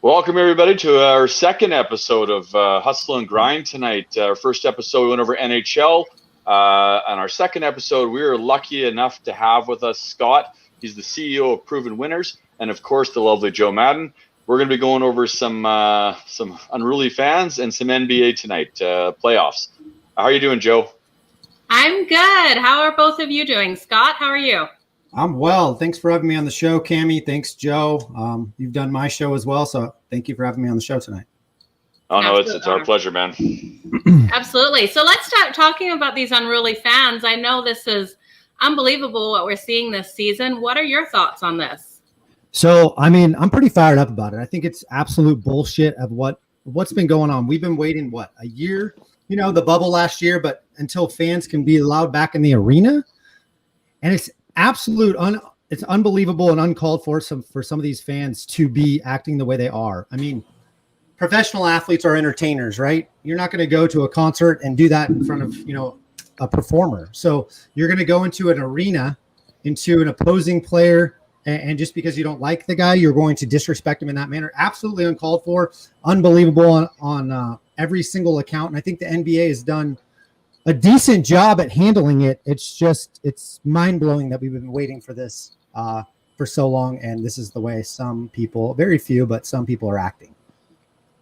Welcome, everybody, to our second episode of Hustle and Grind tonight. Our first episode we went over NHL. On our second episode, we were lucky enough to have with us Scott. He's the CEO of ProvenWinners, and of course, the lovely Joe Madden. We're going to be going over some unruly fans and some NBA tonight, playoffs. How are you doing, Joe? I'm good. How are both of you doing? Scott, how are you? I'm well. Thanks for having me on the show, Cammie. Thanks, Joe. You've done my show as well, so thank you for having me on the show tonight. Oh, no, it's our pleasure, man. Absolutely. So let's start talking about these unruly fans. I know this is unbelievable what we're seeing this season. What are your thoughts on this? So, I mean, I'm pretty fired up about it. I think it's absolute bullshit of what's been going on. We've been waiting, a year? You know, the bubble last year, but until fans can be allowed back in the arena. And it's it's unbelievable and uncalled for some of these fans to be acting the way they are. I mean, professional athletes are entertainers, right? You're not going to go to a concert and do that in front of, a performer. So you're going to go into an arena, into an opposing player, and just because you don't like the guy, you're going to disrespect him in that manner. Absolutely uncalled for, unbelievable on every single account. And I think the NBA has done a decent job at handling it. It's mind-blowing that we've been waiting for this for so long, and this is the way some people, very few, but some people are acting.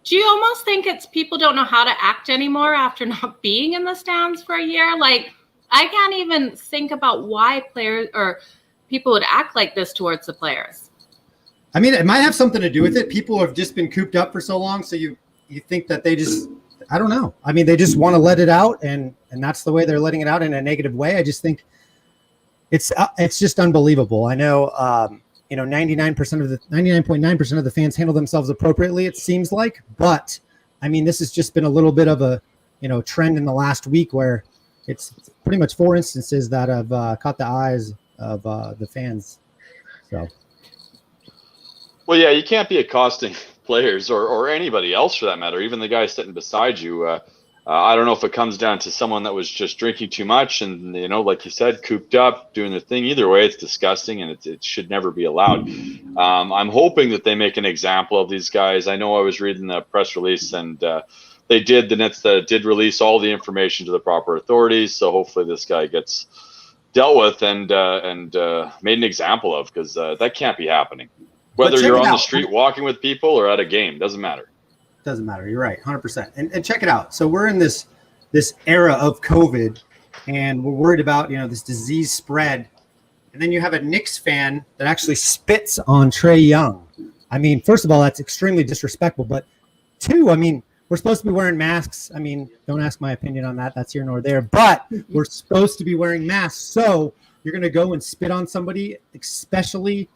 Do you almost think it's people don't know how to act anymore after not being in the stands for a year? Like, I can't even think about why players or people would act like this towards the players. I mean, it might have something to do with it. People have just been cooped up for so long, so you think that they just, I don't know. I mean, they just want to let it out, and that's the way they're letting it out, in a negative way. I just think it's just unbelievable. I know, 99.9% of the fans handle themselves appropriately, it seems like. But I mean, this has just been a little bit of a, trend in the last week where it's pretty much 4 instances that have caught the eyes of the fans. So, well, yeah, you can't be accosting players or anybody else for that matter, even the guy sitting beside you. I don't know if it comes down to someone that was just drinking too much and, like you said, cooped up, doing their thing. Either way, it's disgusting and it should never be allowed. I'm hoping that they make an example of these guys. I know I was reading the press release and the Nets did release all the information to the proper authorities. So hopefully this guy gets dealt with and made an example of, because that can't be happening. Whether you're on the street walking with people or at a game, doesn't matter. Doesn't matter. You're right, 100%. And check it out. So we're in this era of COVID, and we're worried about this disease spread. And then you have a Knicks fan that actually spits on Trae Young. I mean, first of all, that's extremely disrespectful. But two, I mean, we're supposed to be wearing masks. I mean, don't ask my opinion on that. That's here nor there. But we're supposed to be wearing masks. So you're going to go and spit on somebody, especially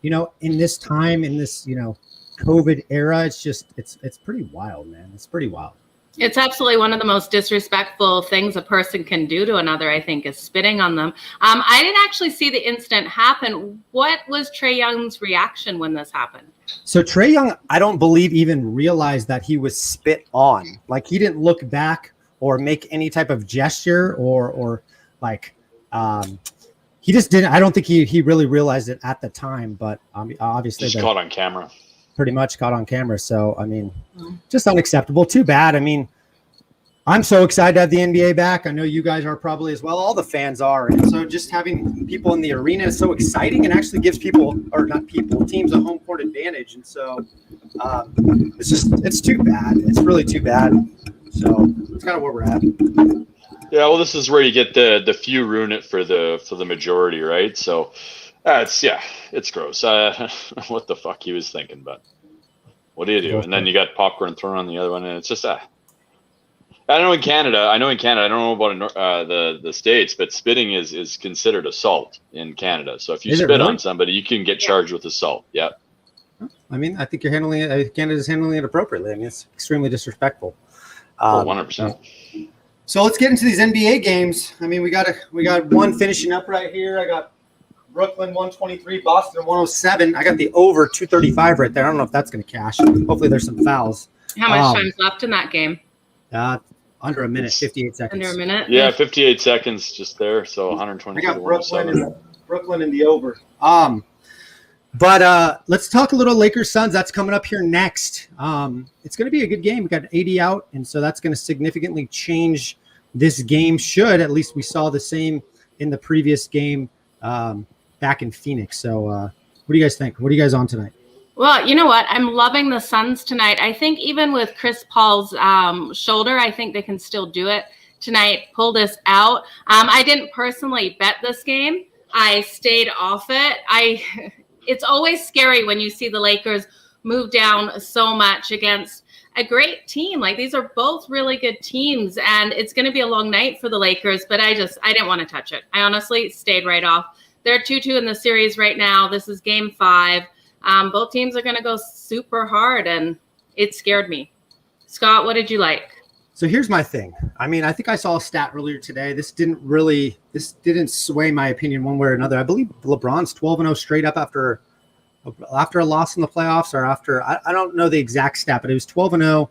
in this time, in this COVID era. It's pretty wild, man. It's pretty wild. It's absolutely one of the most disrespectful things a person can do to another, I think, is spitting on them. I didn't actually see the incident happen. What was Trae Young's reaction when this happened? So Trae Young, I don't believe, even realized that he was spit on. Like, he didn't look back or make any type of gesture or he just didn't. I don't think he really realized it at the time, but obviously just caught on camera. Pretty much caught on camera. So, I mean, just unacceptable. Too bad. I mean, I'm so excited to have the NBA back. I know you guys are probably as well. All the fans are. And so just having people in the arena is so exciting and actually gives teams a home court advantage. And so it's too bad. It's really too bad. So it's kind of where we're at. Yeah, well, this is where you get the few ruin it for the majority, right? So it's gross. What the fuck he was thinking, but what do you do? And then you got popcorn thrown on the other one, and it's just I know in Canada. I don't know about the States, but spitting is considered assault in Canada. So if you spit on somebody, you can get charged with assault. Yeah. I mean, I think you're handling it. Canada's handling it appropriately. I mean, it's extremely disrespectful. 100%. So let's get into these NBA games. I mean, we got one finishing up right here. I got Brooklyn 123, Boston 107. I got the over 235 right there. I don't know if that's going to cash. Hopefully there's some fouls. How much time's left in that game? Under a minute, 58 seconds. Under a minute? Yeah, 58 seconds just there. So 120. I got Brooklyn and the over. But let's talk a little Lakers Suns. That's coming up here next. It's going to be a good game. We got 80 out, and so that's going to significantly change this game. Should at least we saw the same in the previous game back in Phoenix. So what do you guys think? What are you guys on tonight? Well, you know what? I'm loving the Suns tonight. I think even with Chris Paul's shoulder, I think they can still do it tonight, pull this out. I didn't personally bet this game. I stayed off it. It's always scary when you see the Lakers move down so much against a great team. Like, these are both really good teams, and it's going to be a long night for the Lakers, but I didn't want to touch it. I honestly stayed right off. They're 2-2 in the series right now. This is game 5. Both teams are going to go super hard, and it scared me. Scott, what did you like? So here's my thing. I mean, I think I saw a stat earlier today. This didn't sway my opinion one way or another. I believe LeBron's 12-0 straight up after a loss in the playoffs, or after, I don't know the exact stat, but it was 12-0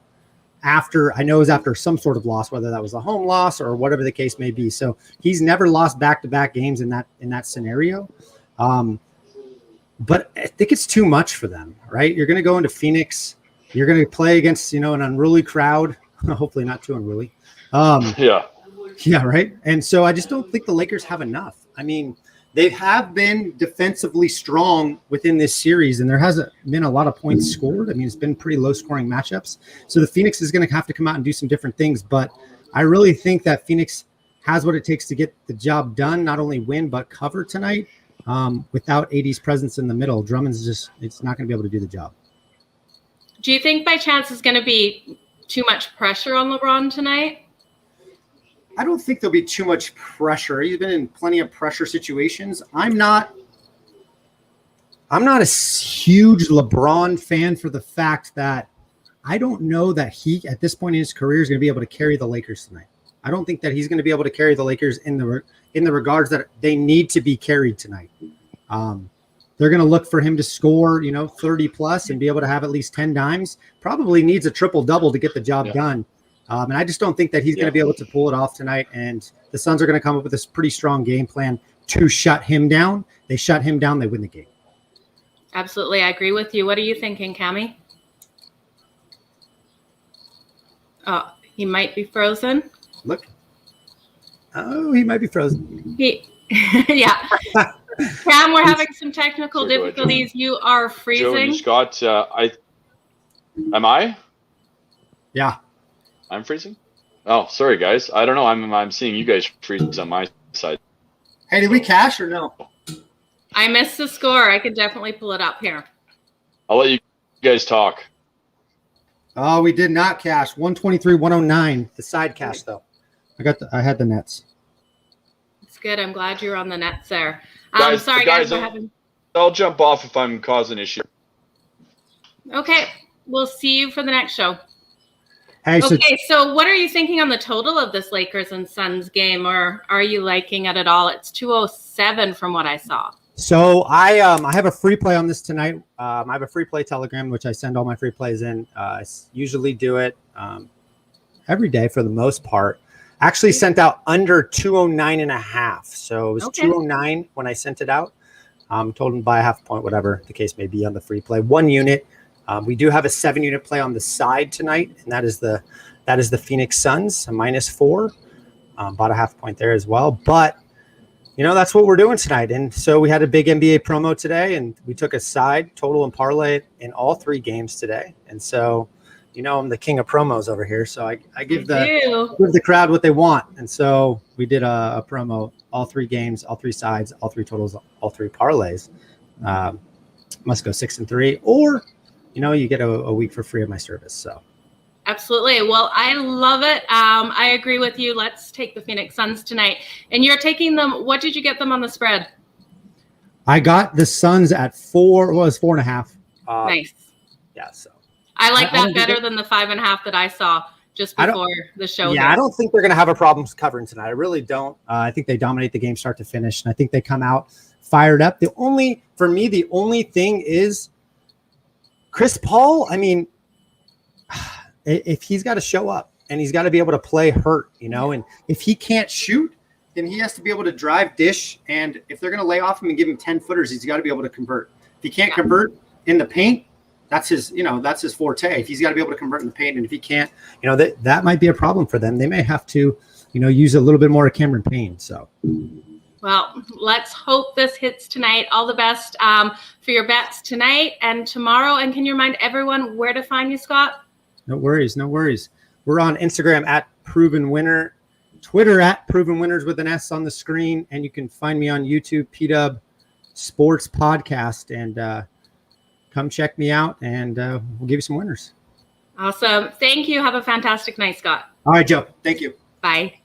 after, I know it was after some sort of loss, whether that was a home loss or whatever the case may be. So he's never lost back-to-back games in that scenario. But I think it's too much for them, right? You're going to go into Phoenix. You're going to play against, an unruly crowd. Hopefully not too unruly. Yeah, right. And so I just don't think the Lakers have enough. I mean, they have been defensively strong within this series, and there hasn't been a lot of points scored. I mean, it's been pretty low-scoring matchups. So the Phoenix is going to have to come out and do some different things. But I really think that Phoenix has what it takes to get the job done, not only win, but cover tonight. Without AD's presence in the middle, Drummond's it's not going to be able to do the job. Do you think by chance it's going to be too much pressure on LeBron tonight? I don't think there'll be too much pressure. He's been in plenty of pressure situations. I'm not a huge LeBron fan for the fact that I don't know that he, at this point in his career, is going to be able to carry the Lakers tonight. I don't think that he's going to be able to carry the Lakers in the regards that they need to be carried tonight. They're going to look for him to score, 30 plus and be able to have at least 10 dimes. Probably needs a triple-double to get the job done. And I just don't think that he's going to be able to pull it off tonight. And the Suns are going to come up with this pretty strong game plan to shut him down. They shut him down, they win the game. Absolutely. I agree with you. What are you thinking, Cammie? Oh, he might be frozen. Look. Oh, he might be frozen. Yeah. Cam, we're having some technical difficulties. You are freezing. Joe, Scott, am I? Yeah. I'm freezing? Oh, sorry, guys. I don't know. I'm seeing you guys freeze on my side. Hey, did we cash or no? I missed the score. I could definitely pull it up here. I'll let you guys talk. Oh, we did not cash. 123-109. The side cash, though. I had the nets. It's good. I'm glad you're on the nets there. Sorry, guys. I'll jump off if I'm causing issue. Okay. We'll see you for the next show. Hey, so what are you thinking on the total of this Lakers and Suns game, or are you liking it at all? It's 207 from what I saw. So I have a free play on this tonight. I have a free play Telegram, which I send all my free plays in. I usually do it every day for the most part. Actually sent out under 209.5. So it was 209 when I sent it out. Told them by a half point, whatever the case may be on the free play. 1 unit. We do have a 7-unit play on the side tonight, and that is the Phoenix Suns, a -4. Bought a half point there as well. But, that's what we're doing tonight. And so we had a big NBA promo today, and we took a side, total, and parlay in all 3 games today. And so, I'm the king of promos over here. So I give the crowd what they want. And so we did a promo, all 3 games, all 3 sides, all 3 totals, all 3 parlays. Must go 6-3, or you get a week for free of my service. So absolutely. Well, I love it. I agree with you. Let's take the Phoenix Suns tonight. And you're taking them. What did you get them on the spread? I got the Suns at 4. Well, it was 4.5. Nice. Yeah. So I like that better than the 5.5 that I saw just before the show. Yeah, I don't think they're going to have a problem covering tonight. I really don't. I think they dominate the game start to finish, and I think they come out fired up. The only thing is Chris Paul. I mean, if he's got to show up and he's got to be able to play hurt, and if he can't shoot, then he has to be able to drive, dish, and if they're going to lay off him and give him 10 footers, he's got to be able to convert. If he can't convert in the paint, that's his forte. If he's got to be able to convert in the paint, and if he can't, that might be a problem for them. They may have to, use a little bit more of Cameron Payne. So. Well, let's hope this hits tonight. All the best for your bets tonight and tomorrow. And can you remind everyone where to find you, Scott? No worries. We're on Instagram at ProvenWinner, Twitter at ProvenWinners with an S on the screen, and you can find me on YouTube, PW Sports Podcast, and come check me out, and we'll give you some winners. Awesome. Thank you. Have a fantastic night, Scott. All right, Joe. Thank you. Bye.